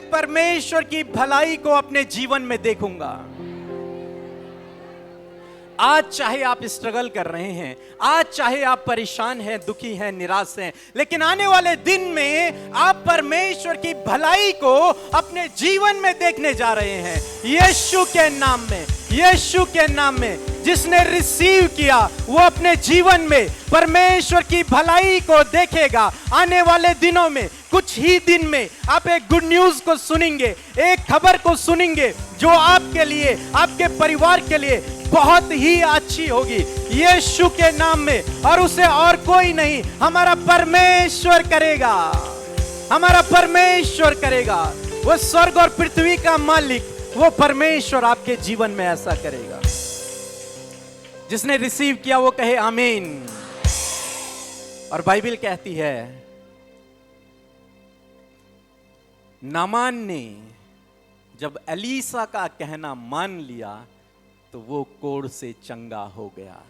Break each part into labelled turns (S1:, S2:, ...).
S1: परमेश्वर की भलाई को अपने जीवन में देखूंगा। आज चाहे आप स्ट्रगल कर रहे हैं, आज चाहे आप परेशान हैं, दुखी हैं, निराश हैं, लेकिन आने वाले दिन में आप परमेश्वर की भलाई को अपने जीवन में देखने जा रहे हैं। यीशु के नाम में, यीशु के नाम में जिसने रिसीव किया वो अपने जीवन में परमेश्वर की भलाई को देखेगा। आने वाले दिनों में, कुछ ही दिन में आप एक गुड न्यूज को सुनेंगे, एक खबर को सुनेंगे जो आपके लिए, आपके परिवार के लिए बहुत ही अच्छी होगी, यीशु के नाम में। और उसे और कोई नहीं, हमारा परमेश्वर करेगा, हमारा परमेश्वर करेगा। वो स्वर्ग और पृथ्वी का मालिक, वो परमेश्वर आपके जीवन में ऐसा करेगा। जिसने रिसीव किया वो कहे आमीन। और बाइबल कहती है, नामान ने जब एलीसा का कहना मान लिया तो वो कोढ़ से चंगा हो गया।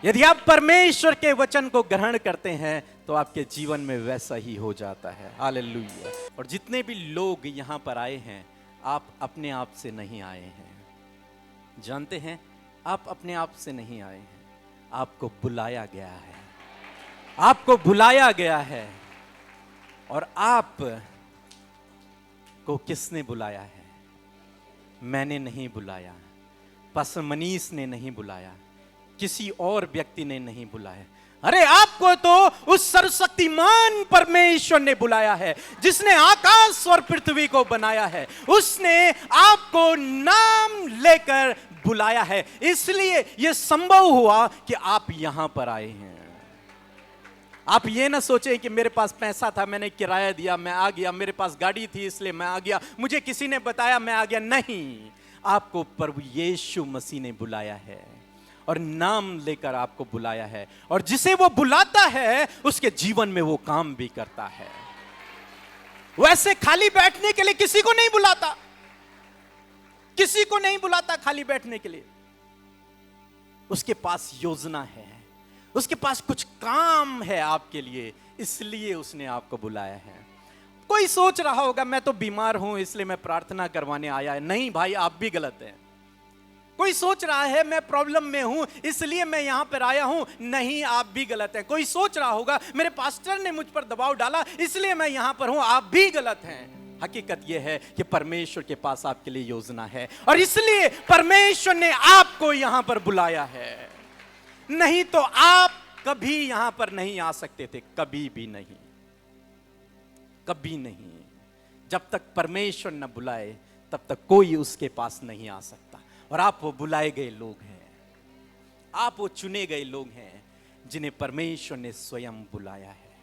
S1: यदि आप परमेश्वर के वचन को ग्रहण करते हैं तो आपके जीवन में वैसा ही हो जाता है। हालेलुया। और जितने भी लोग यहां पर आए हैं, आप अपने आप से नहीं आए हैं, जानते हैं, आप अपने आप से नहीं आए हैं, आपको बुलाया गया है, आपको बुलाया गया है। और आप को किसने बुलाया है? मैंने नहीं बुलाया, पास्टर मनीष ने नहीं बुलाया, किसी और व्यक्ति ने नहीं बुलाया। अरे आपको तो उस सर्वशक्तिमान परमेश्वर ने बुलाया है, जिसने आकाश और पृथ्वी को बनाया है। उसने आपको नाम लेकर बुलाया है, इसलिए यह संभव हुआ कि आप यहां पर आए हैं। आप ये ना सोचें कि मेरे पास पैसा था, मैंने किराया दिया, मैं आ गया, मेरे पास गाड़ी थी इसलिए मैं आ गया, मुझे किसी ने बताया मैं आ गया। नहीं, आपको प्रभु यीशु मसीह ने बुलाया है और नाम लेकर आपको बुलाया है। और जिसे वो बुलाता है उसके जीवन में वो काम भी करता है। वैसे खाली बैठने के लिए किसी को नहीं बुलाता, किसी को नहीं बुलाता खाली बैठने के लिए। उसके पास योजना है, उसके पास कुछ काम है आपके लिए, इसलिए उसने आपको बुलाया है। कोई सोच रहा होगा मैं तो बीमार हूं इसलिए मैं प्रार्थना करवाने आया है। नहीं भाई, आप भी गलत हैं। कोई सोच रहा है मैं प्रॉब्लम में हूं इसलिए मैं यहां पर आया हूं। नहीं, आप भी गलत हैं। कोई सोच रहा होगा मेरे पास्टर ने मुझ पर दबाव डाला इसलिए मैं यहां पर हूं। आप भी गलत हैं। हकीकत यह है कि परमेश्वर के पास आपके लिए योजना है और इसलिए परमेश्वर ने आपको यहां पर बुलाया है। नहीं तो आप कभी यहां पर नहीं आ सकते थे, कभी भी नहीं, कभी नहीं। जब तक परमेश्वर न बुलाए तब तक कोई उसके पास नहीं आ सकता। और आप वो बुलाए गए लोग हैं, आप वो चुने गए लोग हैं जिन्हें परमेश्वर ने स्वयं बुलाया है।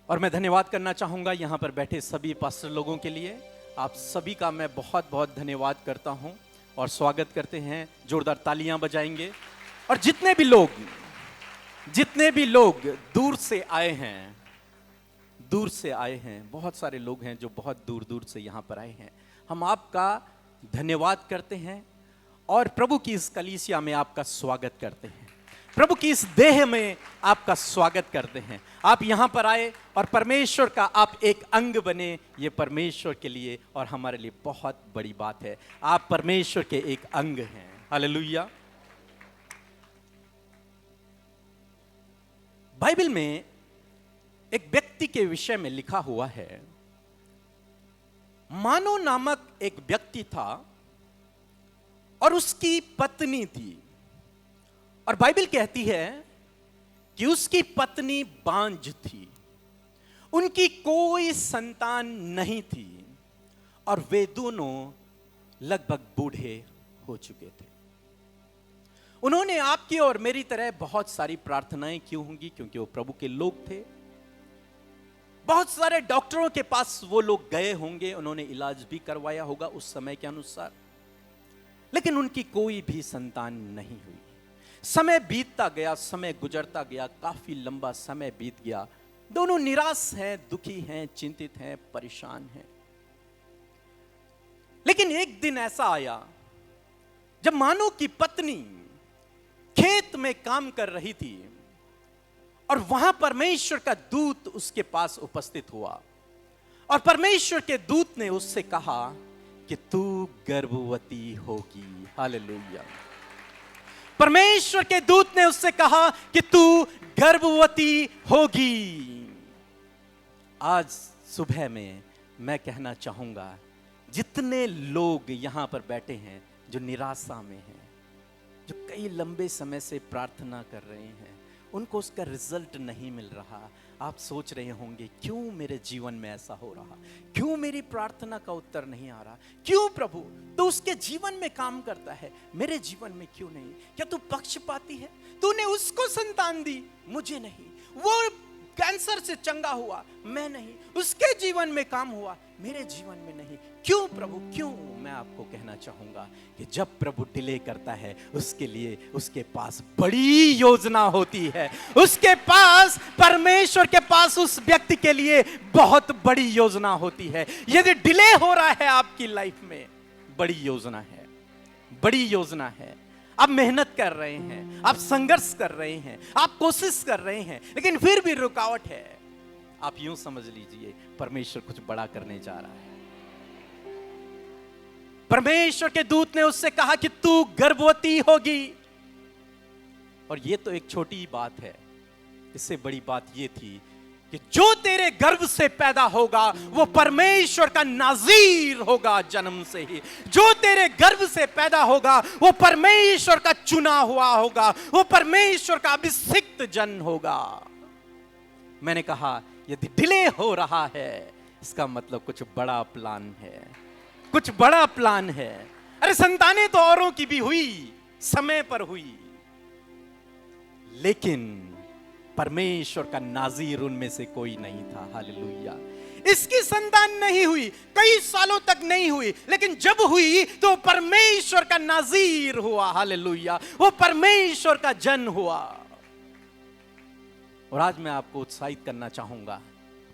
S1: और मैं धन्यवाद करना चाहूंगा यहां पर बैठे सभी पास्टर लोगों के लिए। आप सभी का मैं बहुत बहुत धन्यवाद करता हूं और स्वागत करते हैं। जोरदार तालियां बजाएंगे। और जितने भी लोग दूर से आए हैं, दूर से आए हैं, बहुत सारे लोग हैं जो बहुत दूर दूर से यहां पर आए हैं, हम आपका धन्यवाद करते हैं और प्रभु की इस कलीसिया में आपका स्वागत करते हैं, प्रभु की इस देह में आपका स्वागत करते हैं। आप यहां पर आए और परमेश्वर का आप एक अंग बने, ये परमेश्वर के लिए और हमारे लिए बहुत बड़ी बात है। आप परमेश्वर के एक अंग हैं। हालेलुया। बाइबल में एक व्यक्ति के विषय में लिखा हुआ है, मानो नामक एक व्यक्ति था और उसकी पत्नी थी। और बाइबल कहती है कि उसकी पत्नी बांझ थी, उनकी कोई संतान नहीं थी और वे दोनों लगभग बूढ़े हो चुके थे। उन्होंने आपकी और मेरी तरह बहुत सारी प्रार्थनाएं की होंगी क्योंकि वो प्रभु के लोग थे। बहुत सारे डॉक्टरों के पास वो लोग गए होंगे, उन्होंने इलाज भी करवाया होगा उस समय के अनुसार, लेकिन उनकी कोई भी संतान नहीं हुई। समय बीतता गया, समय गुजरता गया, काफी लंबा समय बीत गया। दोनों निराश हैं, दुखी हैं, चिंतित हैं, परेशान हैं। लेकिन एक दिन ऐसा आया जब मानो की पत्नी खेत में काम कर रही थी और वहां परमेश्वर का दूत उसके पास उपस्थित हुआ और परमेश्वर के दूत ने उससे कहा कि तू गर्भवती होगी। हालेलुया। परमेश्वर के दूत ने उससे कहा कि तू गर्भवती होगी। आज सुबह में मैं कहना चाहूंगा, जितने लोग यहां पर बैठे हैं जो निराशा में हैं, जो कई लंबे समय से प्रार्थना कर रहे हैं, उनको उसका रिजल्ट नहीं मिल रहा। आप सोच रहे होंगे, क्यों मेरे जीवन में ऐसा हो रहा, क्यों मेरी प्रार्थना का उत्तर नहीं आ रहा, क्यों प्रभु तो उसके जीवन में काम करता है, मेरे जीवन में क्यों नहीं? क्या तू पक्षपाती है? तूने उसको संतान दी, मुझे नहीं। वो कैंसर से चंगा हुआ, मैं नहीं। उसके जीवन में काम हुआ, मेरे जीवन में नहीं। क्यों प्रभु, क्यों? मैं आपको कहना चाहूंगा कि जब प्रभु डिले करता है, उसके लिए उसके पास बड़ी योजना होती है। उसके पास, परमेश्वर के पास उस व्यक्ति के लिए बहुत बड़ी योजना होती है। यदि डिले हो रहा है आपकी लाइफ में, बड़ी योजना है, बड़ी योजना है। आप मेहनत कर रहे हैं, आप संघर्ष कर रहे हैं, आप कोशिश कर रहे हैं, लेकिन फिर भी रुकावट है। आप यूं समझ लीजिए, परमेश्वर कुछ बड़ा करने जा रहा है। परमेश्वर के दूत ने उससे कहा कि तू गर्भवती होगी। और यह तो एक छोटी बात है, इससे बड़ी बात यह थी कि जो तेरे गर्भ से पैदा होगा वो परमेश्वर का नाज़ीर होगा जन्म से ही। जो तेरे गर्भ से पैदा होगा वो परमेश्वर का चुना हुआ होगा, वो परमेश्वर का अभिषिक्त जन होगा। मैंने कहा, यदि डिले हो रहा है, इसका मतलब कुछ बड़ा प्लान है, कुछ बड़ा प्लान है। अरे संतानें तो औरों की भी हुई, समय पर हुई, लेकिन परमेश्वर का नाज़ीर उनमें से कोई नहीं था। हालेलुया। इसकी संतान नहीं हुई, कई सालों तक नहीं हुई, लेकिन जब हुई तो परमेश्वर का नाज़ीर हुआ। हालेलुया। वो परमेश्वर का जन हुआ। और आज मैं आपको उत्साहित करना चाहूंगा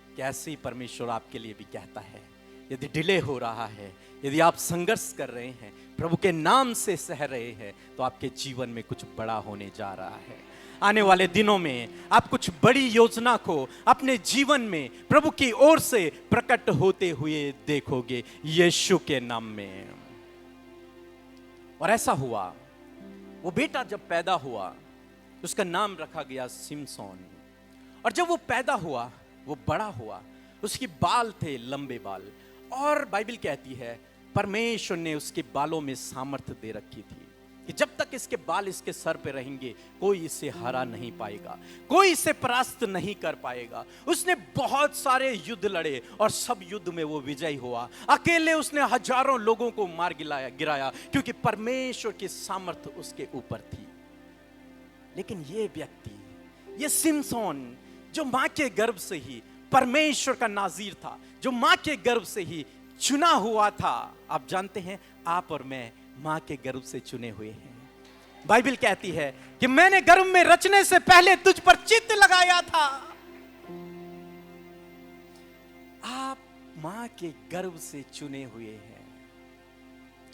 S1: कि ऐसे ही परमेश्वर आपके लिए भी कहता है, यदि डिले हो रहा है, यदि आप संघर्ष कर रहे हैं, प्रभु के नाम से सह रहे हैं, तो आपके जीवन में कुछ बड़ा होने जा रहा है। आने वाले दिनों में आप कुछ बड़ी योजना को अपने जीवन में प्रभु की ओर से प्रकट होते हुए देखोगे, यीशु के नाम में। और ऐसा हुआ, वो बेटा जब पैदा हुआ, उसका नाम रखा गया सिमसोन। और जब वो पैदा हुआ, वो बड़ा हुआ, उसके बाल थे लंबे बाल, और बाइबल कहती है परमेश्वर ने उसके बालों में सामर्थ्य दे रखी थी कि जब तक इसके बाल इसके सर पे रहेंगे, कोई इसे हरा नहीं पाएगा, कोई इसे परास्त नहीं कर पाएगा। उसने बहुत सारे युद्ध लड़े और सब युद्ध में वो विजयी हुआ। अकेले उसने हजारों लोगों को मार गिराया, क्योंकि परमेश्वर की सामर्थ्य उसके ऊपर थी। लेकिन ये व्यक्ति, ये सिमसोन, जो मां के गर्भ से ही परमेश्वर का नाज़ीर था, जो मां के गर्भ से ही चुना हुआ था। आप जानते हैं, आप और मैं मां के गर्भ से चुने हुए हैं। बाइबल कहती है कि मैंने गर्भ में रचने से पहले तुझ पर चित्त लगाया था। आप मां के गर्भ से चुने हुए हैं।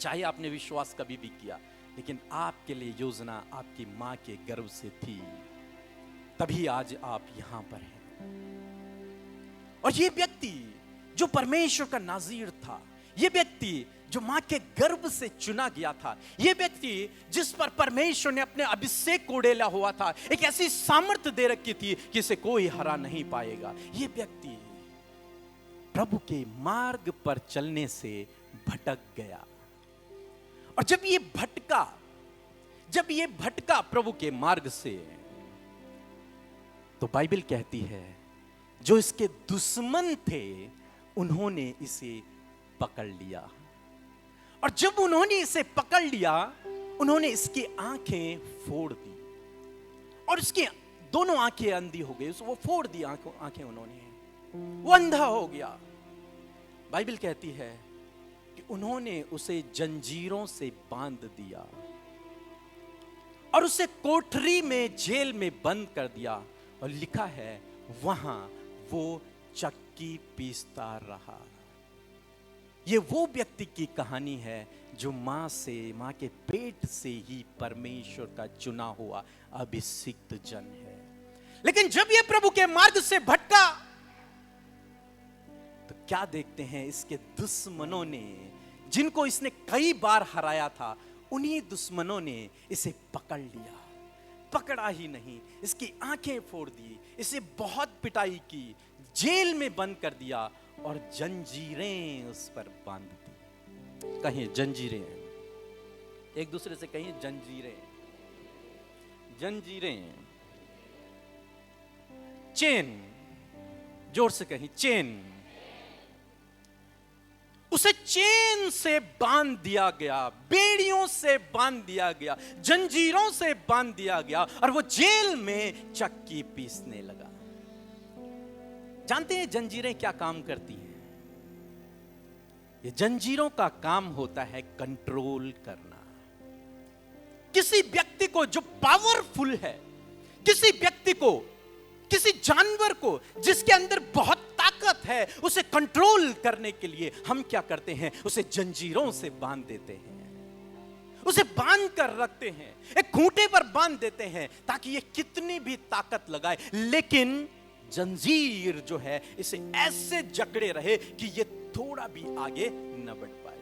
S1: चाहे आपने विश्वास कभी भी किया, लेकिन आपके लिए योजना आपकी मां के गर्भ से थी, तभी आज आप यहां पर हैं। और ये व्यक्ति जो परमेश्वर का नाज़ीर था, ये व्यक्ति जो मां के गर्भ से चुना गया था, ये व्यक्ति जिस पर परमेश्वर ने अपने अभिषेक को उड़ेला हुआ था, एक ऐसी सामर्थ्य दे रखी थी कि इसे कोई हरा नहीं पाएगा, ये व्यक्ति प्रभु के मार्ग पर चलने से भटक गया। और जब ये भटका प्रभु के मार्ग से, तो बाइबल कहती है जो इसके दुश्मन थे उन्होंने इसे पकड़ लिया। और जब उन्होंने इसे पकड़ लिया, उन्होंने इसकी आंखें फोड़ दी, और इसकी दोनों आंखें अंधी हो गई। वो फोड़ दी आंखें उन्होंने, वो अंधा हो गया। बाइबल कहती है कि उन्होंने उसे जंजीरों से बांध दिया और उसे कोठरी में, जेल में बंद कर दिया। और लिखा है वहां वो चक्की पीसता रहा। ये वो व्यक्ति की कहानी है जो मां के पेट से ही परमेश्वर का चुना हुआ अभिषिक्त जन है। लेकिन जब ये प्रभु के मार्ग से भटका, तो क्या देखते हैं, इसके दुश्मनों ने, जिनको इसने कई बार हराया था, उन्हीं दुश्मनों ने इसे पकड़ लिया। पकड़ा ही नहीं, इसकी आंखें फोड़ दी, इसे बहुत पिटाई की, जेल में बंद कर दिया और जंजीरें उस पर बांध दी। कहिए जंजीरें, एक दूसरे से कहिए जंजीरें, जंजीरें, चेन, जोर से कहिए चेन। उसे चेन से बांध दिया गया, बेड़ियों से बांध दिया गया, जंजीरों से बांध दिया गया और वो जेल में चक्की पीसने लगा। जानते हैं जंजीरें क्या काम करती हैं? ये जंजीरों का काम होता है कंट्रोल करना। किसी व्यक्ति को जो पावरफुल है, किसी व्यक्ति को, किसी जानवर को जिसके अंदर बहुत ताकत है, उसे कंट्रोल करने के लिए हम क्या करते हैं? उसे जंजीरों से बांध देते हैं, उसे बांध कर रखते हैं, एक खूंटे पर बांध देते हैं ताकि ये कितनी भी ताकत लगाए, लेकिन जंजीर जो है इसे ऐसे जकड़े रहे कि ये थोड़ा भी आगे न बढ़ पाए।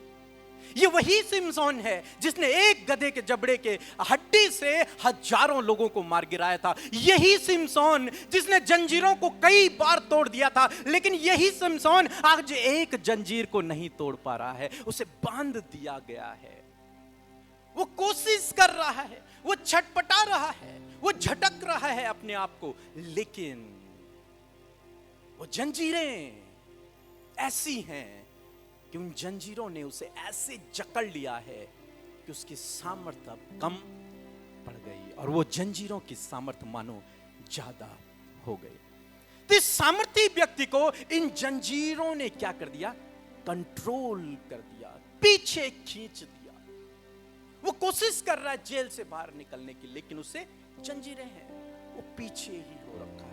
S1: ये वही सिमसोन है जिसने एक गधे के जबड़े के हड्डी से हजारों लोगों को मार गिराया था। यही सिमसोन जिसने जंजीरों को कई बार तोड़ दिया था, लेकिन यही सिमसोन आज एक जंजीर को नहीं तोड़ पा रहा है, उसे बांध दिया गया है। वो कोशिश कर रहा है, वो छटपटा रहा है, वो झटक रहा है अपने आप को, लेकिन वो जंजीरें ऐसी हैं कि उन जंजीरों ने उसे ऐसे जकड़ लिया है कि उसकी सामर्थ्य अब कम पड़ गई और वो जंजीरों की सामर्थ्य मानो ज्यादा हो गई। तो इस सामर्थ्य व्यक्ति को इन जंजीरों ने क्या कर दिया? कंट्रोल कर दिया, पीछे खींच दिया। वो कोशिश कर रहा है जेल से बाहर निकलने की, लेकिन उसे जंजीरें हैं, वो पीछे ही हो रखा है।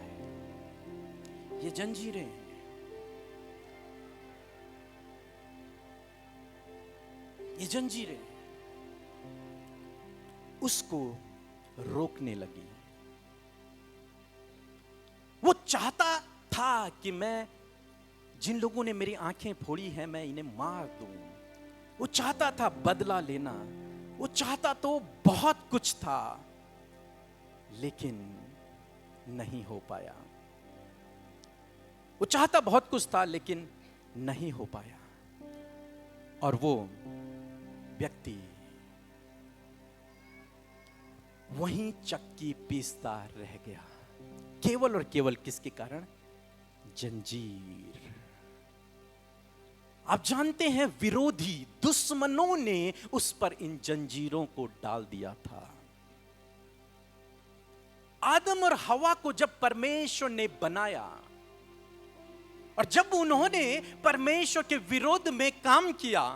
S1: ये जंजीरें हैं, ये जंजीरें उसको रोकने लगी। वो चाहता था कि मैं, जिन लोगों ने मेरी आंखें फोड़ी हैं, मैं इन्हें मार दूं। वो चाहता था बदला लेना, वो चाहता तो बहुत कुछ था, लेकिन नहीं हो पाया। वो चाहता बहुत कुछ था, लेकिन नहीं हो पाया। और वो व्यक्ति वहीं चक्की पीसता रह गया, केवल और केवल किसके कारण? जंजीर। आप जानते हैं विरोधी दुश्मनों ने उस पर इन जंजीरों को डाल दिया था। आदम और हवा को जब परमेश्वर ने बनाया और जब उन्होंने परमेश्वर के विरोध में काम किया,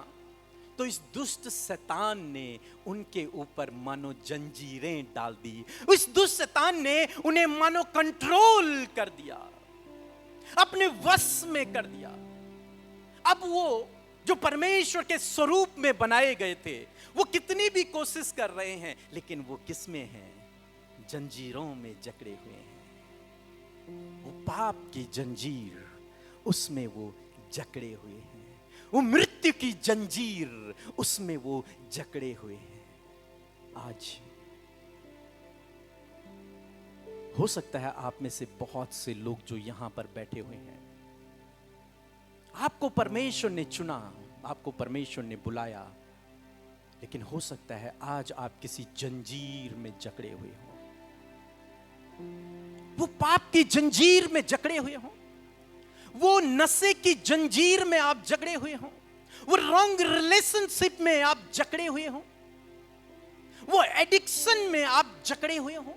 S1: तो इस दुष्ट शैतान ने उनके ऊपर मानो जंजीरें डाल दी। इस दुष्ट शैतान ने उन्हें मानो कंट्रोल कर दिया, अपने वश में कर दिया। अब वो जो परमेश्वर के स्वरूप में बनाए गए थे, वो कितनी भी कोशिश कर रहे हैं, लेकिन वो किस में हैं? जंजीरों में जकड़े हुए हैं। वो पाप की जंजीर, उसमें वो जकड़े हुए हैं। वो मृत्यु की जंजीर, उसमें वो जकड़े हुए हैं। आज हो सकता है आप में से बहुत से लोग जो यहां पर बैठे हुए हैं, आपको परमेश्वर ने चुना, आपको परमेश्वर ने बुलाया, लेकिन हो सकता है आज आप किसी जंजीर में जकड़े हुए हो। वो पाप की जंजीर में जकड़े हुए हो, वो नशे की जंजीर में आप जकड़े हुए हो, वो रॉन्ग रिलेशनशिप में आप जकड़े हुए हो, वो एडिक्शन में आप जकड़े हुए हो,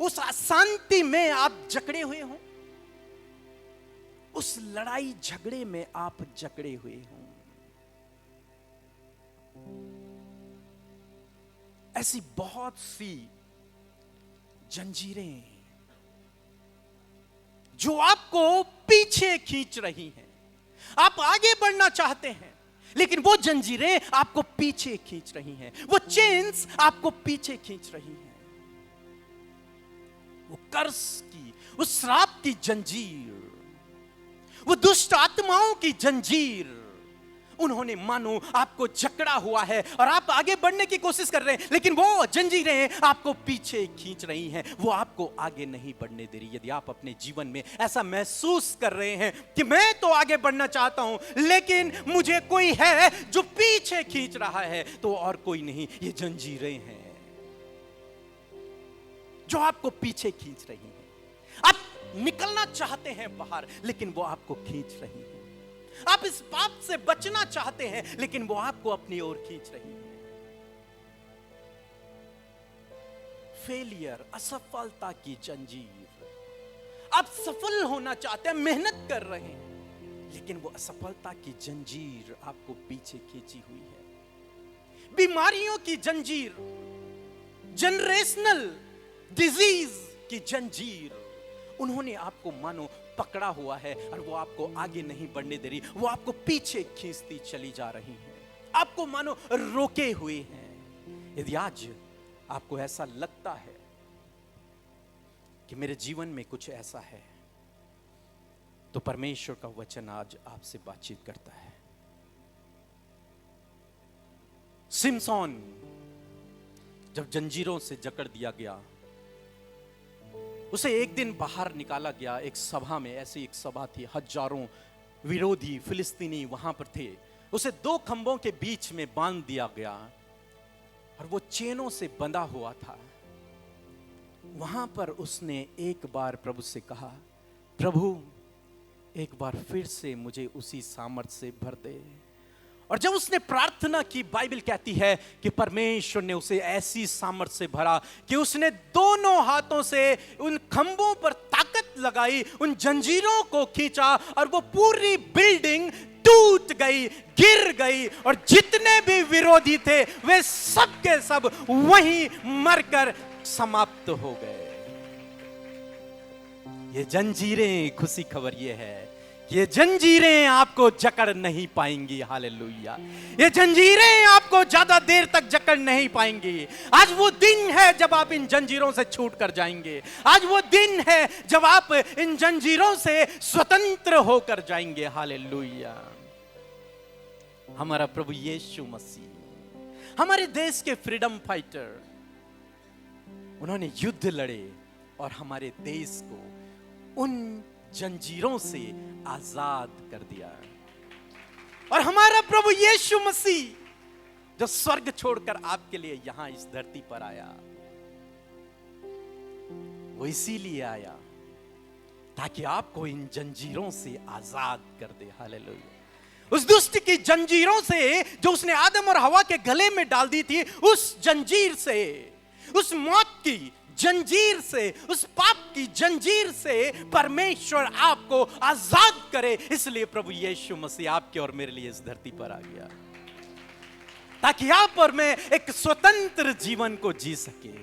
S1: उस अशांति में आप जकड़े हुए हो, उस लड़ाई झगड़े में आप जकड़े हुए हो। ऐसी बहुत सी जंजीरें जो आपको पीछे खींच रही हैं। आप आगे बढ़ना चाहते हैं, लेकिन वो जंजीरें आपको पीछे खींच रही हैं, वो चेन्स आपको पीछे खींच रही हैं। वो कर्स की, उस श्राप की जंजीर, वो दुष्ट आत्माओं की जंजीर, उन्होंने मानो आपको जकड़ा हुआ है और आप आगे बढ़ने की कोशिश कर रहे हैं, लेकिन वो जंजीरें आपको पीछे खींच रही हैं, वो आपको आगे नहीं बढ़ने दे रही। यदि आप अपने जीवन में ऐसा महसूस कर रहे हैं कि मैं तो आगे बढ़ना चाहता हूं, लेकिन मुझे कोई है जो पीछे खींच रहा है, तो और कोई नहीं, ये जंजीरें हैं जो आपको पीछे खींच रही हैं। आप निकलना चाहते हैं बाहर, लेकिन वो आपको खींच रही हैं। आप इस पाप से बचना चाहते हैं, लेकिन वो आपको अपनी ओर खींच रही है। फेलियर, असफलता की जंजीर। आप सफल होना चाहते हैं, मेहनत कर रहे हैं, लेकिन वो असफलता की जंजीर आपको पीछे खींची हुई है। बीमारियों की जंजीर, जनरेशनल डिजीज की जंजीर, उन्होंने आपको मानो पकड़ा हुआ है और वो आपको आगे नहीं बढ़ने दे रही, वो आपको पीछे खींचती चली जा रही है, आपको मानो रोके हुए हैं। यदि आज आपको ऐसा लगता है कि मेरे जीवन में कुछ ऐसा है, तो परमेश्वर का वचन आज आपसे बातचीत करता है। सिमसोन जब जंजीरों से जकड़ दिया गया, उसे एक दिन बाहर निकाला गया एक सभा में। ऐसी एक सभा थी, हजारों विरोधी फिलिस्तीनी वहां पर थे। उसे 2 खंभों के बीच में बांध दिया गया और वो चेनों से बंधा हुआ था। वहां पर उसने एक बार प्रभु से कहा, प्रभु एक बार फिर से मुझे उसी सामर्थ से भर दे। और जब उसने प्रार्थना की, बाइबल कहती है कि परमेश्वर ने उसे ऐसी सामर्थ से भरा कि उसने दोनों हाथों से उन खंभों पर ताकत लगाई, उन जंजीरों को खींचा और वो पूरी बिल्डिंग टूट गई, गिर गई, और जितने भी विरोधी थे वे सब के सब वहीं मरकर समाप्त हो गए। ये जंजीरें, खुशी खबर ये है, ये जंजीरें आपको जकड़ नहीं पाएंगी। हालेलुया। ये जंजीरें आपको ज्यादा देर तक जकड़ नहीं पाएंगी। आज वो दिन है जब आप इन जंजीरों से छूट कर जाएंगे। आज वो दिन है जब आप इन जंजीरों से स्वतंत्र होकर जाएंगे। हालेलुया। हमारा प्रभु यीशु मसीह, हमारे देश के फ्रीडम फाइटर, उन्होंने युद्ध लड़े और हमारे देश को उन जंजीरों से आजाद कर दिया। और हमारा प्रभु यीशु मसीह जो स्वर्ग छोड़कर आपके लिए यहां इस धरती पर आया, वो इसीलिए आया ताकि आपको इन जंजीरों से आजाद कर दे। हालेलुया। उस दुष्ट की जंजीरों से जो उसने आदम और हवा के गले में डाल दी थी, उस जंजीर से, उस मौत की जंजीर से, उस पाप की जंजीर से परमेश्वर आपको आजाद करे। इसलिए प्रभु यीशु मसीह आपके और मेरे लिए इस धरती पर आ गया ताकि आप और मैं एक स्वतंत्र जीवन को जी सके।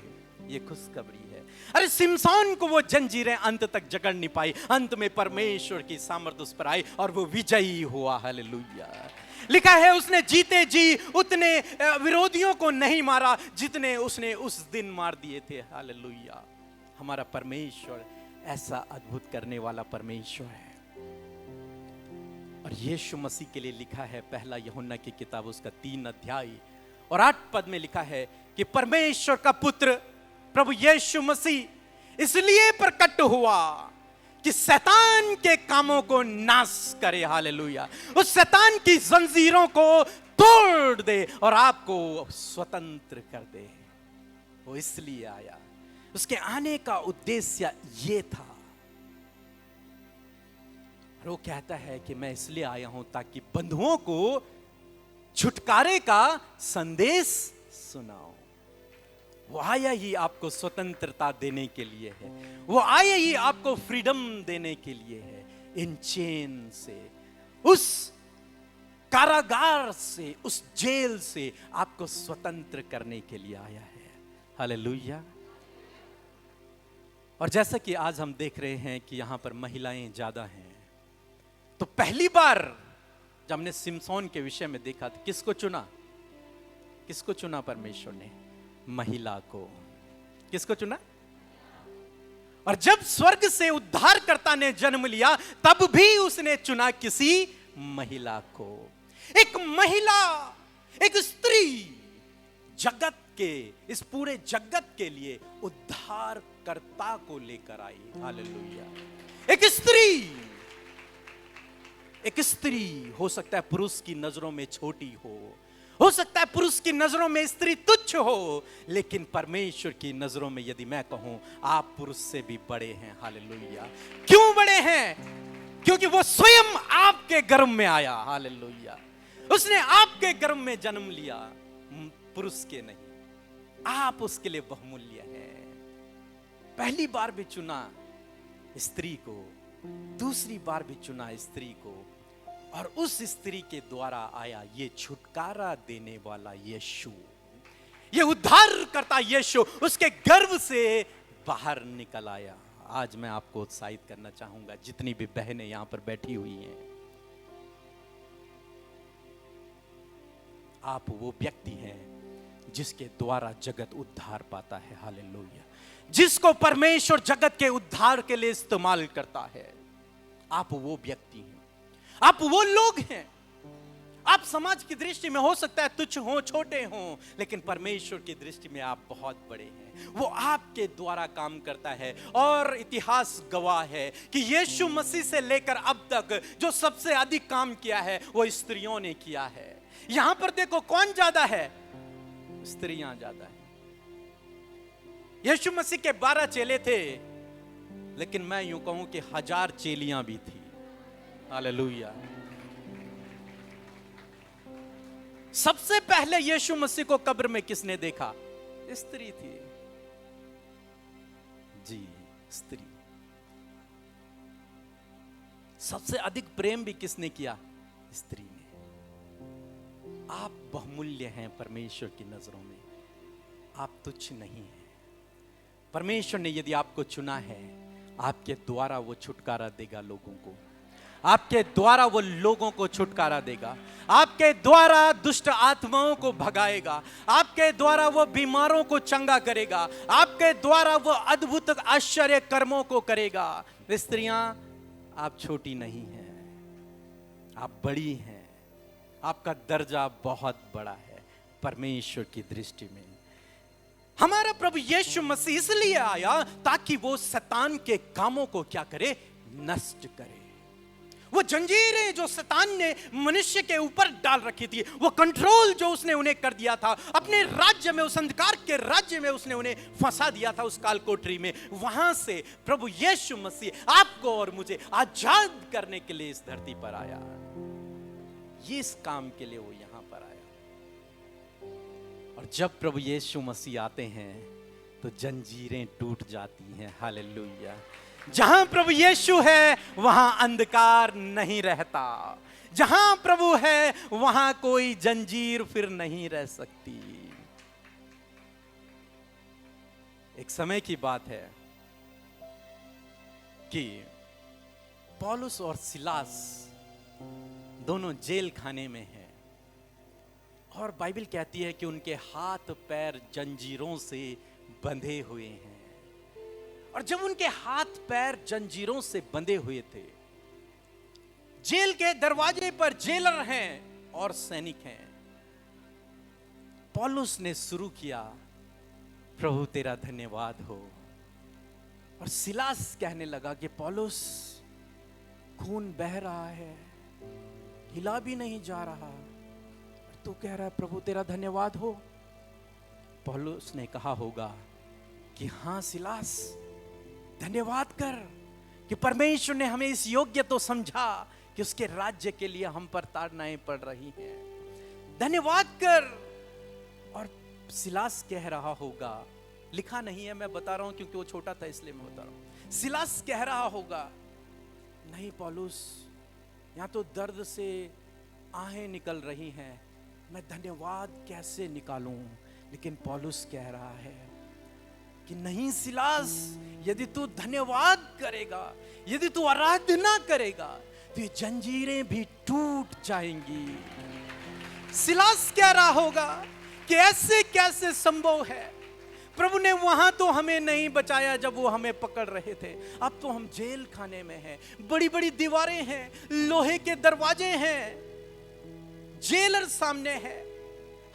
S1: ये खुशखबरी है। अरे सिमसोन को वो जंजीरें अंत तक जकड़ नहीं पाई। अंत में परमेश्वर की सामर्थ उस पर आई और वो विजयी हुआ। हालेलुया। लिखा है उसने जीते जी उतने विरोधियों को नहीं मारा जितने उसने उस दिन मार दिए थे। हालेलुया। हमारा परमेश्वर ऐसा अद्भुत करने वाला परमेश्वर है। और यीशु मसीह के लिए लिखा है पहला यूहन्ना की किताब उसका 3 अध्याय और 8 पद में लिखा है कि परमेश्वर का पुत्र प्रभु यीशु मसीह इसलिए प्रकट हुआ कि शैतान के कामों को नाश करे। हालेलुया। उस शैतान की जंजीरों को तोड़ दे और आपको स्वतंत्र कर दे। वो इसलिए आया। उसके आने का उद्देश्य ये था। वो कहता है कि मैं इसलिए आया हूं ताकि बंधुओं को छुटकारे का संदेश सुनाओ। वो आया ही आपको स्वतंत्रता देने के लिए है। वो आया ही आपको फ्रीडम देने के लिए है। इन चेन से, उस कारागार से, उस जेल से आपको स्वतंत्र करने के लिए आया है। हालेलुया। और जैसा कि आज हम देख रहे हैं कि यहां पर महिलाएं ज्यादा हैं, तो पहली बार जब हमने सिमसोन के विषय में देखा था, किसको चुना? किसको चुना परमेश्वर ने? महिला को। किसको चुना? और जब स्वर्ग से उद्धारकर्ता ने जन्म लिया तब भी उसने चुना किसी महिला को। एक महिला, एक स्त्री जगत के, इस पूरे जगत के लिए उद्धारकर्ता को लेकर आई। हालेलुया। एक स्त्री हो सकता है पुरुष की नजरों में छोटी हो सकता है पुरुष की नजरों में स्त्री तुच्छ हो, लेकिन परमेश्वर की नजरों में यदि मैं कहूं आप पुरुष से भी बड़े हैं। हालेलुया। क्यों बड़े हैं? क्योंकि वो स्वयं आपके गर्भ में आया। हालेलुया। उसने आपके गर्भ में जन्म लिया, पुरुष के नहीं। आप उसके लिए बहुमूल्य हैं। पहली बार भी चुना स्त्री को, दूसरी बार भी चुना स्त्री को, और उस स्त्री के द्वारा आया ये छुटकारा देने वाला यीशु, ये उद्धार करता यीशु उसके गर्भ से बाहर निकल आया। आज मैं आपको उत्साहित करना चाहूंगा, जितनी भी बहनें यहां पर बैठी हुई हैं, आप वो व्यक्ति हैं जिसके द्वारा जगत उद्धार पाता है। हालेलुया। जिसको परमेश्वर जगत के उद्धार के लिए इस्तेमाल करता है, आप वो व्यक्ति हैं, आप वो लोग हैं। आप समाज की दृष्टि में हो सकता है तुच्छ हो, छोटे हो, लेकिन परमेश्वर की दृष्टि में आप बहुत बड़े हैं। वो आपके द्वारा काम करता है, और इतिहास गवाह है कि यीशु मसीह से लेकर अब तक जो सबसे अधिक काम किया है वो स्त्रियों ने किया है। यहां पर देखो कौन ज्यादा है? स्त्रियां ज्यादा है। यीशु मसीह के 12 चेले थे, लेकिन मैं यूं कहूं कि 1000 चेलियां भी थी। हालेलुया। सबसे पहले यीशु मसीह को कब्र में किसने देखा? स्त्री थी। जी, स्त्री। सबसे अधिक प्रेम भी किसने किया? स्त्री ने। आप बहुमूल्य हैं परमेश्वर की नजरों में, आप तुच्छ नहीं हैं। परमेश्वर ने यदि आपको चुना है, आपके द्वारा वो छुटकारा देगा लोगों को, आपके द्वारा वो लोगों को छुटकारा देगा, आपके द्वारा दुष्ट आत्माओं को भगाएगा, आपके द्वारा वो बीमारों को चंगा करेगा, आपके द्वारा वो अद्भुत आश्चर्य कर्मों को करेगा। स्त्रियां, आप छोटी नहीं हैं, आप बड़ी हैं। आपका दर्जा बहुत बड़ा है परमेश्वर की दृष्टि में। हमारा प्रभु यीशु मसीह इसलिए आया ताकि वो शैतान के कामों को क्या करे? नष्ट करे। वो जंजीरें जो शैतान ने मनुष्य के ऊपर डाल रखी थी, वो कंट्रोल जो उसने उन्हें कर दिया था अपने राज्य में, उस अंधकार के राज्य में उसने उन्हें फंसा दिया था उस काल कोठरी में, वहां से प्रभु यीशु मसीह आपको और मुझे आजाद करने के लिए इस धरती पर आया। ये इस काम के लिए वो यहां पर आया। और जब प्रभु यीशु मसीह आते हैं तो जंजीरें टूट जाती हैं। हालेलुया। जहां प्रभु यीशु है वहां अंधकार नहीं रहता। जहां प्रभु है वहां कोई जंजीर फिर नहीं रह सकती। एक समय की बात है कि पौलुस और सिलास दोनों जेल खाने में हैं, और बाइबल कहती है कि उनके हाथ पैर जंजीरों से बंधे हुए हैं। और जब उनके हाथ पैर जंजीरों से बंधे हुए थे, जेल के दरवाजे पर जेलर हैं और सैनिक हैं, पौलुस ने शुरू किया, प्रभु तेरा धन्यवाद हो। और सिलास कहने लगा कि पौलुस, खून बह रहा है, हिला भी नहीं जा रहा, तू कह रहा है प्रभु तेरा धन्यवाद हो। पौलुस ने कहा होगा कि हां सिलास, धन्यवाद कर कि परमेश्वर ने हमें इस योग्य तो समझा कि उसके राज्य के लिए हम पर ताड़नाएं पड़ रही हैं, धन्यवाद कर। और सिलास कह रहा होगा, लिखा नहीं है, मैं बता रहा हूं क्योंकि वो छोटा था इसलिए मैं बता रहा हूं। सिलास कह रहा होगा, नहीं पौलुस, यहां तो दर्द से आहें निकल रही हैं, मैं धन्यवाद कैसे निकालूं? लेकिन पौलुस कह रहा है कि नहीं सिलास, यदि तू धन्यवाद करेगा, यदि तू आराधना करेगा, तो ये जंजीरें भी टूट जाएंगी। सिलास कह रहा होगा कि ऐसे कैसे संभव है? प्रभु ने वहां तो हमें नहीं बचाया जब वो हमें पकड़ रहे थे, अब तो हम जेल खाने में हैं, बड़ी बड़ी दीवारें हैं, लोहे के दरवाजे हैं, जेलर सामने है,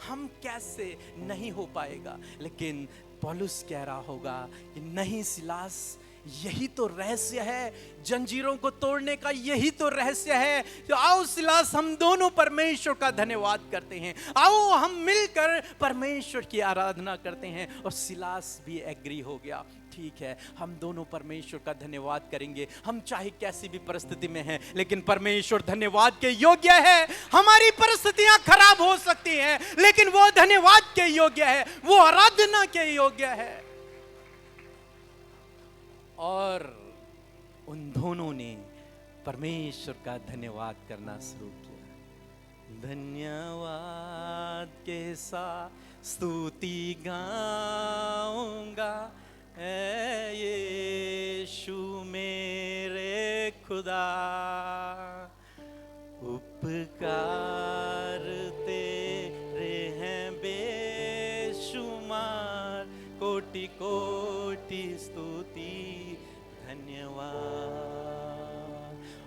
S1: हम कैसे नहीं हो पाएगा। लेकिन पौलुस कह रहा होगा कि नहीं सिलास, यही तो रहस्य है, जंजीरों को तोड़ने का यही तो रहस्य है। तो आओ सिलास, हम दोनों परमेश्वर का धन्यवाद करते हैं, आओ हम मिलकर परमेश्वर की आराधना करते हैं। और सिलास भी एग्री हो गया, ठीक है हम दोनों परमेश्वर का धन्यवाद करेंगे, हम चाहे कैसी भी परिस्थिति में हैं, लेकिन परमेश्वर धन्यवाद के योग्य है। हमारी परिस्थितियां खराब हो सकती हैं, लेकिन वो धन्यवाद के योग्य है, वो आराधना के योग्य है। और उन दोनों ने परमेश्वर का धन्यवाद करना शुरू किया। धन्यवाद के साथ स्तुति गाऊंगा, ऐ यीशु मेरे खुदा, उपकार तेरे हैं बेशुमार, कोटि कोटि स्तुति धन्यवाद।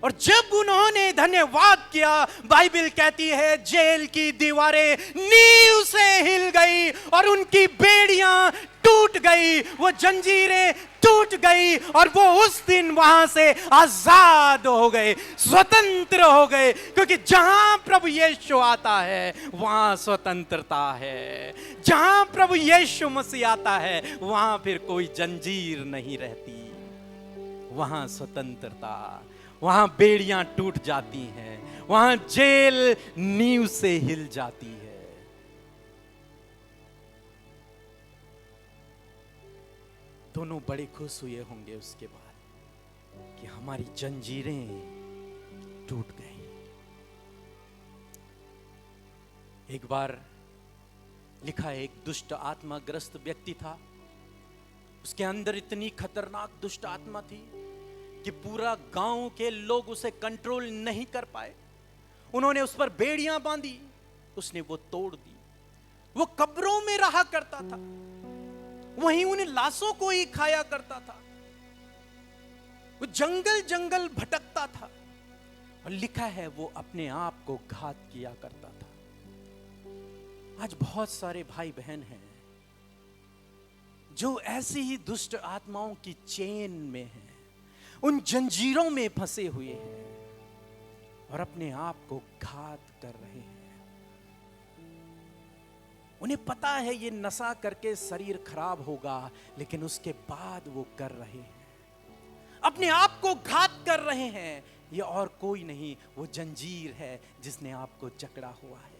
S1: और जब उन्होंने धन्यवाद किया, बाइबल कहती है जेल की दीवारें नींव से हिल गई और उनकी बेड़ियां टूट गई, वो जंजीरें टूट गई और वो उस दिन वहां से आजाद हो गए, स्वतंत्र हो गए। क्योंकि जहां प्रभु यीशु आता है वहां स्वतंत्रता है, जहां प्रभु यीशु मसीह आता है वहां फिर कोई जंजीर नहीं रहती, वहां स्वतंत्रता, वहां बेड़ियां टूट जाती हैं, वहां जेल नींव से हिल जाती है। दोनों बड़े खुश हुए होंगे उसके बाद कि हमारी जंजीरें टूट गई। एक बार लिखा है, एक दुष्ट आत्मा ग्रस्त व्यक्ति था, उसके अंदर इतनी खतरनाक दुष्ट आत्मा थी कि पूरा गांव के लोग उसे कंट्रोल नहीं कर पाए। उन्होंने उस पर बेड़ियां बांधी, उसने वो तोड़ दी। वो कब्रों में रहा करता था, वहीं उन लाशों को ही खाया करता था, वो जंगल जंगल भटकता था। और लिखा है वो अपने आप को घात किया करता था। आज बहुत सारे भाई बहन हैं जो ऐसी ही दुष्ट आत्माओं की चेन में हैं, उन जंजीरों में फंसे हुए हैं और अपने आप को घात कर रहे हैं। उन्हें पता है ये नशा करके शरीर खराब होगा, लेकिन उसके बाद वो कर रहे हैं, अपने आप को घात कर रहे हैं। ये और कोई नहीं, वो जंजीर है जिसने आपको जकड़ा हुआ है।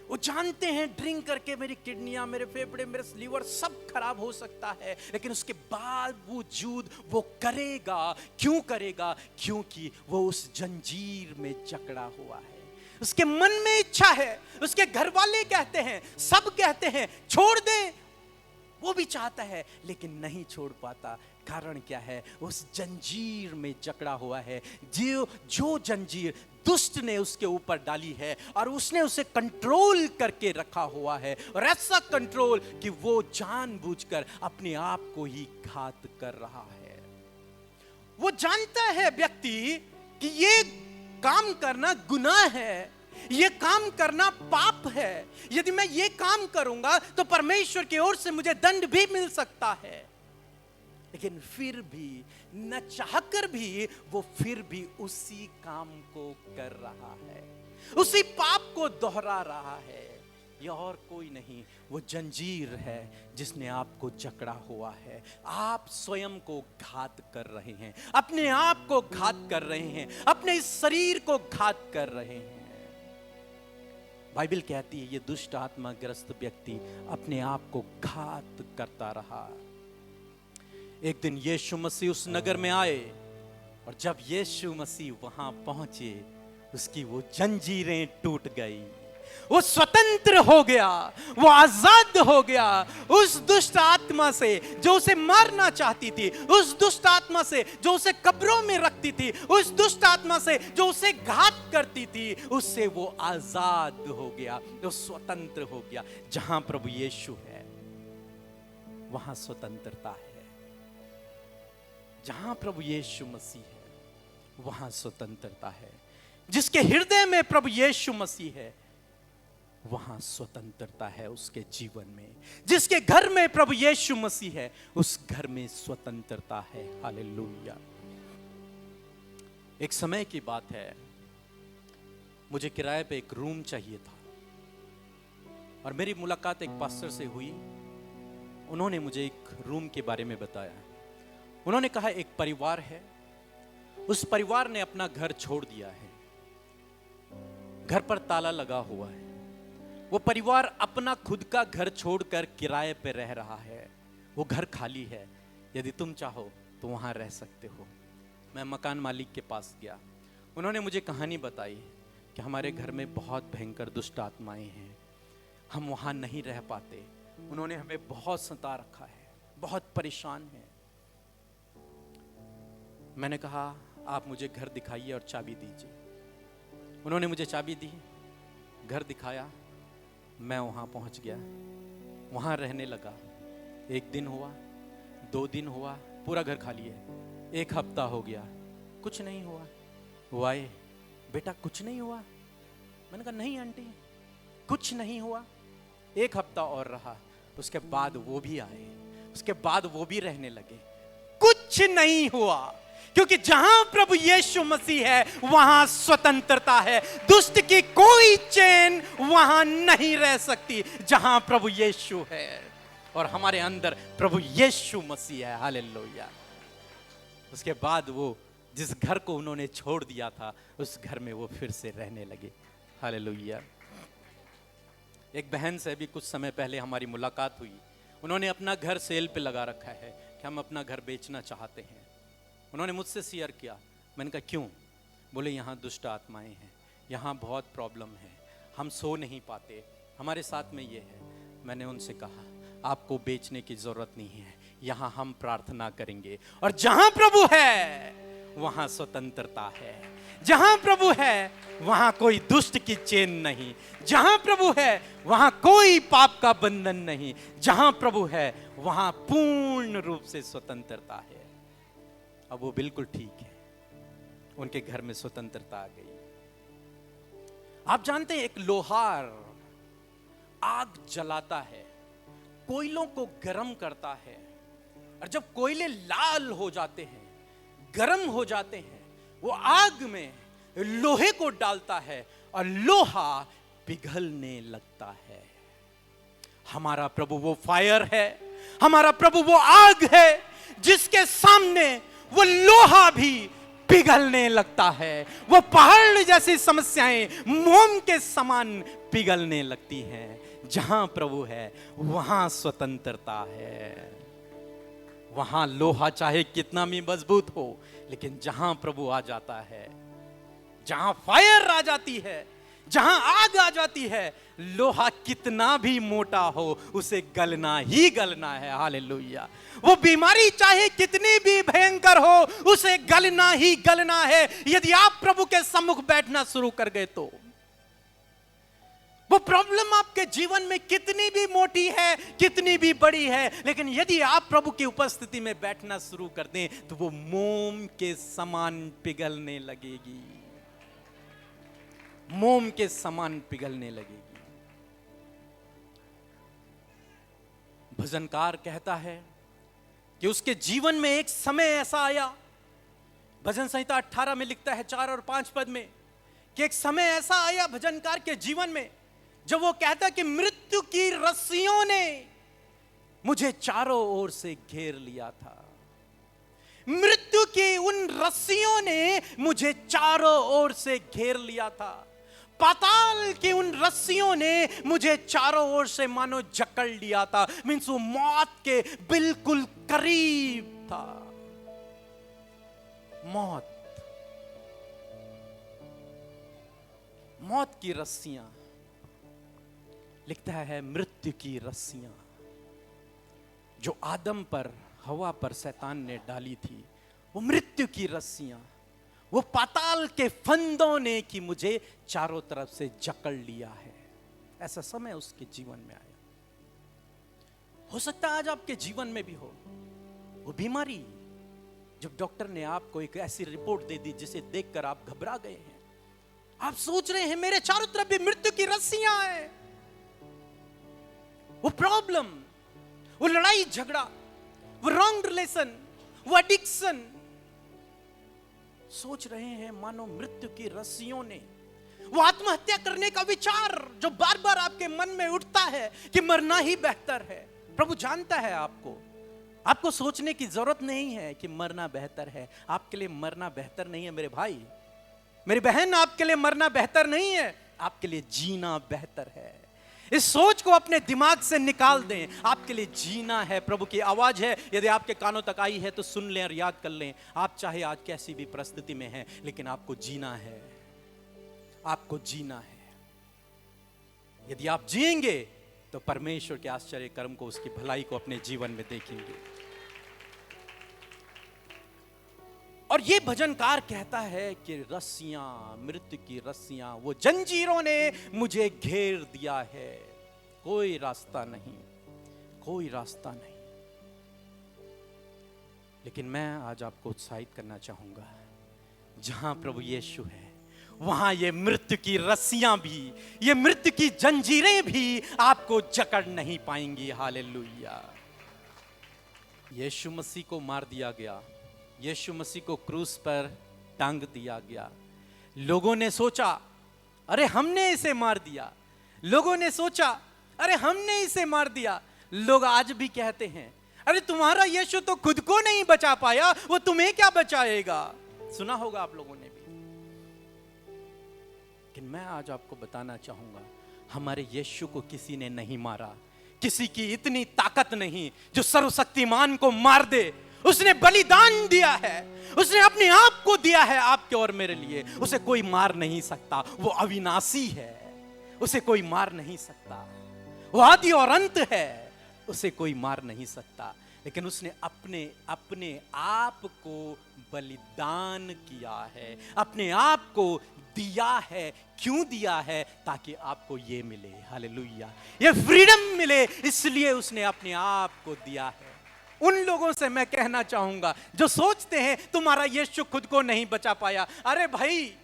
S1: वो जानते हैं ड्रिंक करके मेरी किडनियां, मेरे फेफड़े, मेरे लीवर सब खराब हो सकता है, लेकिन उसके बावजूद वो करेगा। क्यों करेगा? क्योंकि वो उस जंजीर में जकड़ा हुआ है। उसके मन में इच्छा है, उसके घर वाले कहते हैं, सब कहते हैं छोड़ दे, वो भी चाहता है लेकिन नहीं छोड़ पाता। कारण क्या है? उस जंजीर में जकड़ा हुआ है। जो जंजीर दुष्ट ने उसके ऊपर डाली है और उसने उसे कंट्रोल करके रखा हुआ है, और ऐसा कंट्रोल कि वो जानबूझकर अपने आप को ही घात कर रहा है। वो जानता है व्यक्ति कि ये काम करना गुनाह है, ये काम करना पाप है। यदि मैं ये काम करूंगा तो परमेश्वर की ओर से मुझे दंड भी मिल सकता है, लेकिन फिर भी न चाहकर भी वो फिर भी उसी काम को कर रहा है, उसी पाप को दोहरा रहा है। ये और कोई नहीं, वो जंजीर है जिसने आपको जकड़ा हुआ है। आप स्वयं को घात कर रहे हैं, अपने आप को घात कर रहे हैं, अपने इस शरीर को घात कर रहे हैं। बाइबल कहती है ये दुष्ट आत्मा ग्रस्त व्यक्ति अपने आप को घात करता रहा। एक दिन यीशु मसीह उस नगर में आए, और जब यीशु मसीह वहां पहुंचे उसकी वो जंजीरें टूट गई। वो स्वतंत्र हो गया, वो आजाद हो गया उस दुष्ट आत्मा से जो उसे मारना चाहती थी, उस दुष्ट आत्मा से जो उसे कब्रों में रखती थी, उस दुष्ट आत्मा से जो उसे घात करती थी, उससे वो आजाद हो गया, वो स्वतंत्र हो गया। जहां प्रभु यीशु है वहां स्वतंत्रता है। जहां प्रभु यीशु मसीह है वहां स्वतंत्रता है। जिसके हृदय में प्रभु यीशु मसीह है वहां स्वतंत्रता है उसके जीवन में। जिसके घर में प्रभु यीशु मसीह है उस घर में स्वतंत्रता है। हालेलुया। एक समय की बात है, मुझे किराए पे एक रूम चाहिए था और मेरी मुलाकात एक पास्टर से हुई। उन्होंने मुझे एक रूम के बारे में बताया। उन्होंने कहा एक परिवार है, उस परिवार ने अपना घर छोड़ दिया है, घर पर ताला लगा हुआ है। वो परिवार अपना खुद का घर छोड़कर किराए पे रह रहा है। वो घर खाली है, यदि तुम चाहो तो वहां रह सकते हो। मैं मकान मालिक के पास गया। उन्होंने मुझे कहानी बताई कि हमारे घर में बहुत भयंकर दुष्ट आत्माएं हैं, हम वहां नहीं रह पाते। उन्होंने हमें बहुत सता रखा है, बहुत परेशान है। मैंने कहा आप मुझे घर दिखाइए और चाबी दीजिए। उन्होंने मुझे चाबी दी, घर दिखाया, मैं वहां पहुंच गया, वहां रहने लगा। 1 दिन हुआ, 2 दिन हुआ, पूरा घर खाली है। 1 हफ्ता हो गया, कुछ नहीं हुआ। वो आए, बेटा कुछ नहीं हुआ? मैंने कहा नहीं आंटी कुछ नहीं हुआ। 1 हफ्ता और रहा, उसके बाद वो भी आए, उसके बाद वो भी रहने लगे। कुछ नहीं हुआ, क्योंकि जहां प्रभु यीशु मसीह है वहां स्वतंत्रता है। दुष्ट की कोई चेन वहां नहीं रह सकती जहां प्रभु यीशु है और हमारे अंदर प्रभु यीशु मसीह है। हालेलुया। उसके बाद वो जिस घर को उन्होंने छोड़ दिया था उस घर में वो फिर से रहने लगे। हालेलुया। एक बहन से भी कुछ समय पहले हमारी मुलाकात हुई। उन्होंने अपना घर सेल पे लगा रखा है कि हम अपना घर बेचना चाहते हैं। उन्होंने मुझसे शेयर किया। मैंने कहा क्यों? बोले यहाँ दुष्ट आत्माएं हैं, यहाँ बहुत प्रॉब्लम है, हम सो नहीं पाते, हमारे साथ में ये है। मैंने उनसे कहा आपको बेचने की जरूरत नहीं है, यहाँ हम प्रार्थना करेंगे और जहां प्रभु है वहां स्वतंत्रता है। जहां प्रभु है वहां कोई दुष्ट की चेन नहीं, जहां प्रभु है वहां कोई पाप का बंधन नहीं। जहां प्रभु है वहां पूर्ण रूप से स्वतंत्रता है। अब वो बिल्कुल ठीक है, उनके घर में स्वतंत्रता आ गई। आप जानते हैं एक लोहार आग जलाता है, कोयलों को गर्म करता है, और जब कोयले लाल हो जाते हैं, गर्म हो जाते हैं, वो आग में लोहे को डालता है और लोहा पिघलने लगता है। हमारा प्रभु वो फायर है, हमारा प्रभु वो आग है जिसके सामने वो लोहा भी पिघलने लगता है। वो पहाड़ जैसी समस्याएं मोम के समान पिघलने लगती हैं। जहां प्रभु है वहां स्वतंत्रता है। वहां लोहा चाहे कितना भी मजबूत हो, लेकिन जहां प्रभु आ जाता है, जहां फायर आ जाती है, जहां आग आ जाती है, लोहा कितना भी मोटा हो उसे गलना ही गलना है। हालेलुया। वो बीमारी चाहे कितनी भी भयंकर हो उसे गलना ही गलना है। यदि आप प्रभु के सम्मुख बैठना शुरू कर गए तो वो प्रॉब्लम आपके जीवन में कितनी भी मोटी है, कितनी भी बड़ी है, लेकिन यदि आप प्रभु की उपस्थिति में बैठना शुरू कर दें तो वो मोम के समान पिघलने लगेगी, मोम के समान पिघलने लगेगी। भजनकार कहता है कि उसके जीवन में एक समय ऐसा आया, भजन संहिता 18 में लिखता है 4 और 5 पद में, कि एक समय ऐसा आया भजनकार के जीवन में जब वो कहता कि मृत्यु की रस्सियों ने मुझे चारों ओर से घेर लिया था। मृत्यु की उन रस्सियों ने मुझे चारों ओर से घेर लिया था। पाताल की उन रस्सियों ने मुझे चारों ओर से मानो जकड़ लिया था। मीन्स वो मौत के बिल्कुल करीब था। मौत की रस्सियां लिखता है मृत्यु की रस्सियां जो आदम पर, हवा पर शैतान ने डाली थी, वो मृत्यु की रस्सियां, वो पाताल के फंदों ने कि मुझे चारों तरफ से जकड़ लिया है। ऐसा समय उसके जीवन में आया। हो सकता है आज आपके जीवन में भी हो वो बीमारी, जब डॉक्टर ने आपको एक ऐसी रिपोर्ट दे दी जिसे देखकर आप घबरा गए हैं। आप सोच रहे हैं मेरे चारों तरफ भी मृत्यु की रस्सियां हैं। वो प्रॉब्लम, वो लड़ाई झगड़ा, वो रॉन्ग रिलेशन, वो एडिक्शन, सोच रहे हैं मानो मृत्यु की रस्सियों ने, वो आत्महत्या करने का विचार जो बार बार आपके मन में उठता है कि मरना ही बेहतर है। प्रभु जानता है आपको सोचने की जरूरत नहीं है कि मरना बेहतर है। आपके लिए मरना बेहतर नहीं है मेरे भाई, मेरी बहन, आपके लिए मरना बेहतर नहीं है, आपके लिए जीना बेहतर है। इस सोच को अपने दिमाग से निकाल दें। आपके लिए जीना है। प्रभु की आवाज है, यदि आपके कानों तक आई है तो सुन लें और याद कर लें। आप चाहे आज कैसी भी परिस्थिति में हैं, लेकिन आपको जीना है, आपको जीना है। यदि आप जिएंगे तो परमेश्वर के आश्चर्य कर्म को, उसकी भलाई को अपने जीवन में देखेंगे। और ये भजनकार कहता है कि रस्सियां, मृत्यु की रस्सियां, वो जंजीरों ने मुझे घेर दिया है, कोई रास्ता नहीं, कोई रास्ता नहीं। लेकिन मैं आज आपको उत्साहित करना चाहूंगा, जहां प्रभु यीशु है वहां ये मृत्यु की रस्सियां भी, ये मृत्यु की जंजीरें भी आपको जकड़ नहीं पाएंगी। हालेलुया। यीशु मसीह को मार दिया गया, यीशु मसीह को क्रूस पर टांग दिया गया। लोगों ने सोचा अरे हमने इसे मार दिया, लोगों ने सोचा अरे हमने इसे मार दिया। लोग आज भी कहते हैं अरे तुम्हारा यीशु तो खुद को नहीं बचा पाया, वो तुम्हें क्या बचाएगा। सुना होगा आप लोगों ने भी। लेकिन मैं आज आपको बताना चाहूंगा, हमारे यीशु को किसी ने नहीं मारा। किसी की इतनी ताकत नहीं जो सर्वशक्तिमान को मार दे। उसने बलिदान दिया है, उसने अपने आप को दिया है आपके और मेरे लिए। उसे कोई मार नहीं सकता। वो अविनाशी है, उसे कोई मार नहीं सकता। वो आदि और अंत है, उसे कोई मार नहीं सकता। लेकिन उसने अपने आप को बलिदान किया है, अपने आप को दिया है। क्यों दिया है? ताकि आपको ये मिले, हालेलुया, ये फ्रीडम मिले, इसलिए उसने अपने आप को दिया है। उन लोगों से मैं कहना चाहूंगा जो सोचते हैं तुम्हारा यीशु खुद को नहीं बचा पाया। अरे भाई,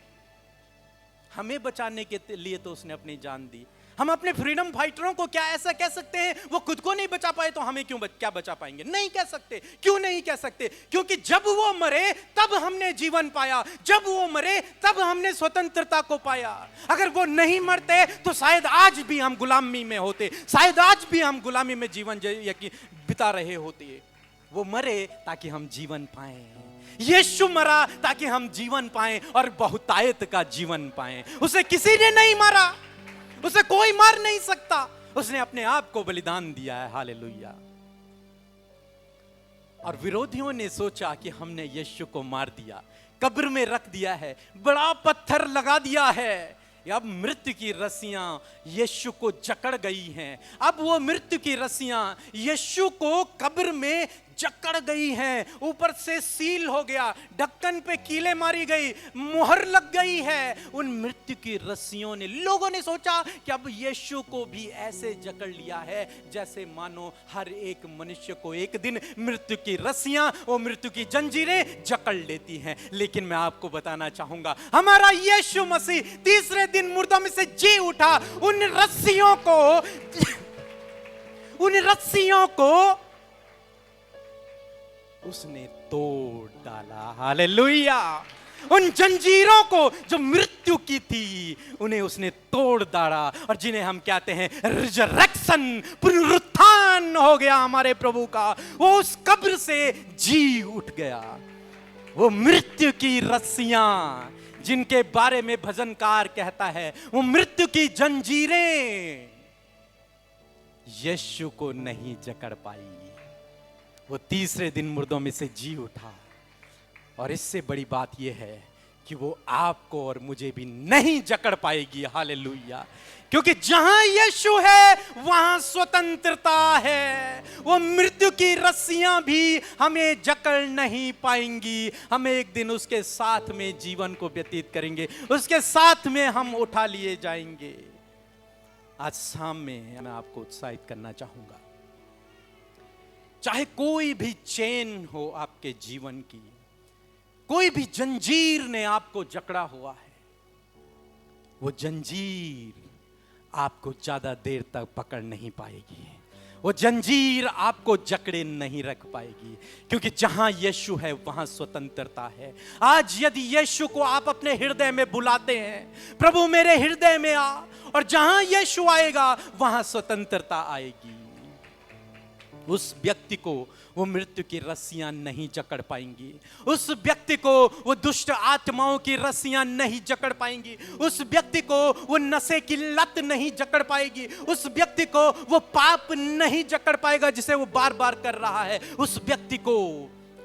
S1: हमें बचाने के लिए तो उसने अपनी जान दी। हम अपने फ्रीडम फाइटरों को क्या ऐसा कह सकते हैं वो खुद को नहीं बचा पाए तो हमें क्या बचा पाएंगे? नहीं कह सकते। क्यों नहीं कह सकते? क्योंकि जब वो मरे तब हमने जीवन पाया, जब वो मरे तब हमने स्वतंत्रता को पाया। अगर वो नहीं मरते तो शायद आज भी हम गुलामी में होते, शायद आज भी हम गुलामी में जीवन बिता रहे होते। वो मरे ताकि हम जीवन पाएं। यीशु मरा ताकि हम जीवन पाएं और बहुतायत का जीवन पाएं। उसे किसी ने नहीं मारा, उसे कोई मार नहीं सकता। उसने अपने आप को बलिदान दिया है, हालेलुया। और विरोधियों ने सोचा कि हमने यीशु को मार दिया, कब्र में रख दिया है, बड़ा पत्थर लगा दिया है। अब मृत्यु की रस्सियां यीशु को जकड़ गई हैं। अब वो मृत्यु की रस्सियां यीशु को कब्र में जकड़ गई हैं। ऊपर से सील हो गया, ढक्कन पे कीलें मारी गई, मुहर लग गई है उन मृत्यु की रस्सियों ने। लोगों ने सोचा कि अब यीशु को भी ऐसे जकड़ लिया है जैसे मानो हर एक मनुष्य को एक दिन मृत्यु की रस्सियां, वो मृत्यु की जंजीरें जकड़ लेती हैं। लेकिन मैं आपको बताना चाहूंगा, हमारा यीशु मसीह तीसरे दिन मुर्दों में से जी उठा। उन रस्सियों को उसने तोड़ डाला, हालेलुया। उन जंजीरों को जो मृत्यु की थी उन्हें उसने तोड़ डाला। और जिन्हें हम कहते हैं रिजरेक्शन, पुनरुत्थान हो गया हमारे प्रभु का। वो उस कब्र से जी उठ गया। वो मृत्यु की रस्सियां जिनके बारे में भजनकार कहता है, वो मृत्यु की जंजीरें यीशु को नहीं जकड़ पाई। वो तीसरे दिन मुर्दों में से जी उठा। और इससे बड़ी बात यह है कि वो आपको और मुझे भी नहीं जकड़ पाएगी। हालेलुया। क्योंकि जहां यीशु है वहां स्वतंत्रता है। वो मृत्यु की रस्सियां भी हमें जकड़ नहीं पाएंगी। हम एक दिन उसके साथ में जीवन को व्यतीत करेंगे, उसके साथ में हम उठा लिए जाएंगे। आज शाम में मैं आपको उत्साहित करना चाहूंगा, चाहे कोई भी चेन हो आपके जीवन की, कोई भी जंजीर ने आपको जकड़ा हुआ है, वो जंजीर आपको ज्यादा देर तक पकड़ नहीं पाएगी। वो जंजीर आपको जकड़े नहीं रख पाएगी, क्योंकि जहां यीशु है वहां स्वतंत्रता है। आज यदि यीशु को आप अपने हृदय में बुलाते हैं, प्रभु मेरे हृदय में आ, और जहां यीशु आएगा वहां स्वतंत्रता आएगी। उस व्यक्ति को वो मृत्यु की रस्सियां नहीं जकड़ पाएंगी। उस व्यक्ति को वो दुष्ट आत्माओं की रस्सियां नहीं जकड़ पाएंगी। उस व्यक्ति को वो नशे की लत नहीं जकड़ पाएगी। उस व्यक्ति को वो पाप नहीं जकड़ पाएगा जिसे वो बार बार कर रहा है। उस व्यक्ति को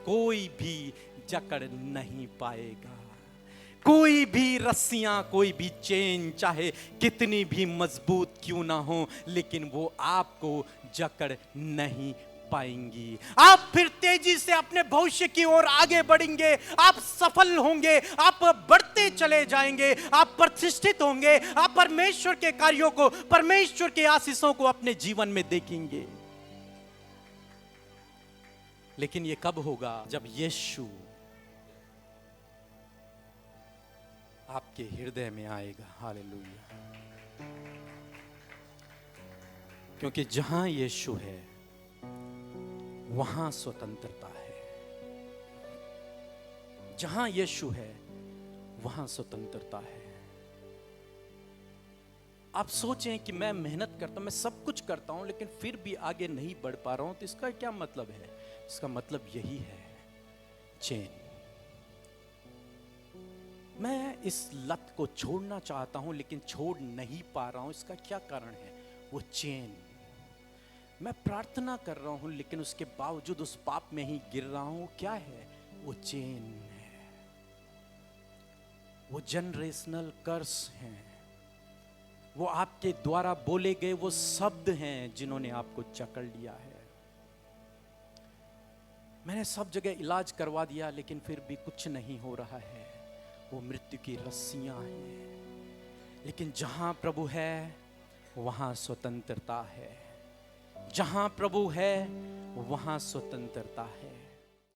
S1: कोई भी जकड़ नहीं पाएगा। कोई भी रस्सियां, कोई भी चेन चाहे कितनी भी मजबूत क्यों ना हो, लेकिन वो आपको जकड़ नहीं पाएंगी। आप फिर तेजी से अपने भविष्य की ओर आगे बढ़ेंगे, आप सफल होंगे, आप बढ़ते चले जाएंगे, आप प्रतिष्ठित होंगे, आप परमेश्वर के कार्यों को, परमेश्वर के आशीषों को अपने जीवन में देखेंगे। लेकिन ये कब होगा? जब यीशु आपके हृदय में आएगा। हालेलुया। क्योंकि जहां यीशु है वहां स्वतंत्रता है। जहां यीशु है वहां स्वतंत्रता है। आप सोचें कि मैं मेहनत करता हूं, मैं सब कुछ करता हूं, लेकिन फिर भी आगे नहीं बढ़ पा रहा हूं, तो इसका क्या मतलब है? इसका मतलब यही है, चेन। मैं इस लत को छोड़ना चाहता हूं लेकिन छोड़ नहीं पा रहा हूं, इसका क्या कारण है? वो चेन। मैं प्रार्थना कर रहा हूं लेकिन उसके बावजूद उस पाप में ही गिर रहा हूं, क्या है? वो चेन है। वो जनरेशनल कर्स हैं। वो आपके द्वारा बोले गए वो शब्द हैं जिन्होंने आपको जकड़ लिया है। मैंने सब जगह इलाज करवा दिया लेकिन फिर भी कुछ नहीं हो रहा है। वो मृत्यु की रस्सियां हैं। लेकिन जहां प्रभु है वहां स्वतंत्रता है। जहां प्रभु है वहां स्वतंत्रता है।